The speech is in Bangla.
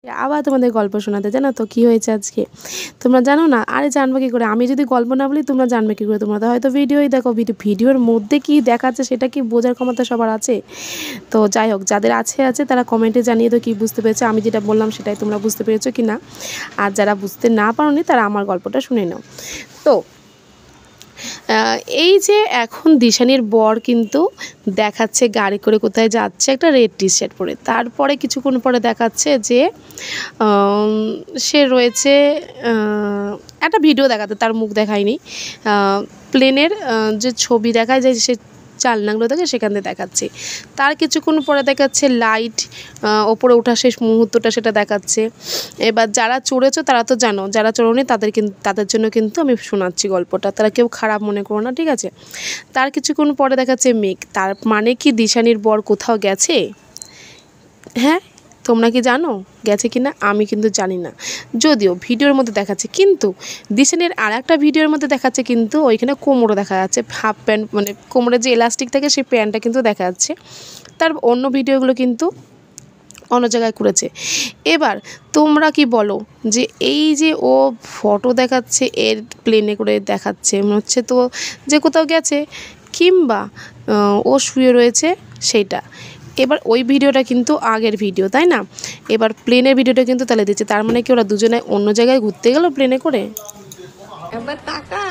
আবার তোমাদের গল্প শোনাতে। জানো তো কী হয়েছে আজকে? তোমরা জানো না? আরে জানবে কী করে? আমি যদি গল্প না বলি তোমরা জানবে কী করে? তোমরা তো হয়তো ভিডিওই দেখো, ভিডিওর মধ্যে কী দেখাচ্ছে সেটা কি বোঝার ক্ষমতা সবার আছে? তো যাই হোক, যাদের আছে তারা কমেন্টে জানিয়ে দাও কী বুঝতে পেরেছো। আমি যেটা বললাম সেটাই তোমরা বুঝতে পেরেছো কি না। আর যারা বুঝতে না পারোনি তারা আমার গল্পটা শুনে নাও। তো এই যে এখন দিশানির বর কিন্তু দেখাচ্ছে গাড়ি করে কোথায় যাচ্ছে, একটা রেড টি শার্ট পরে। তারপরে কিছুক্ষণ পরে দেখাচ্ছে যে সে রয়েছে, একটা ভিডিও দেখাতে, তার মুখ দেখায়নি, প্লেনের যে ছবি দেখায় যায় সে চালনাগুলো থেকে সেখান থেকে দেখাচ্ছে। তার কিছুক্ষণ পরে দেখাচ্ছে লাইট ওপরে ওঠা শেষ মুহূর্তটা সেটা দেখাচ্ছে। এবার যারা চড়েছো তারা তো জানো, যারা চড়োনি তাদের জন্য কিন্তু আমি শোনাচ্ছি গল্পটা, তারা কেউ খারাপ মনে করো না, ঠিক আছে। তার কিছুক্ষণ পরে দেখাচ্ছে মেঘ। তার মানে কি দিশানির বর কোথাও গেছে? হ্যাঁ, তোমরা কি জানো গেছে কি না? আমি কিন্তু জানি না, যদিও ভিডিওর মধ্যে দেখাচ্ছে। কিন্তু দিশানের আর একটা ভিডিওর মধ্যে দেখাচ্ছে কিন্তু ওইখানে কোমরও দেখা যাচ্ছে, হাফ প্যান্ট, মানে কোমরের যে এলাস্টিক থাকে সেই প্যান্টটা কিন্তু দেখা যাচ্ছে। তার অন্য ভিডিওগুলো কিন্তু অন্য জায়গায় করেছে। এবার তোমরা কি বলো যে এই যে ও ফটো দেখাচ্ছে, এর প্লেনে করে দেখাচ্ছে, মনে হচ্ছে তো যে কোথাও গেছে, কিংবা ও শুয়ে রয়েছে সেইটা। এবার ওই ভিডিওটা কিন্তু আগের ভিডিও, তাই না? এবার প্লেনের ভিডিওটা কিন্তু তাহলে দিচ্ছে, তার মানে কি ওরা দুজনে অন্য জায়গায় ঘুরতে গেল প্লেনে করে? একবার তাকা।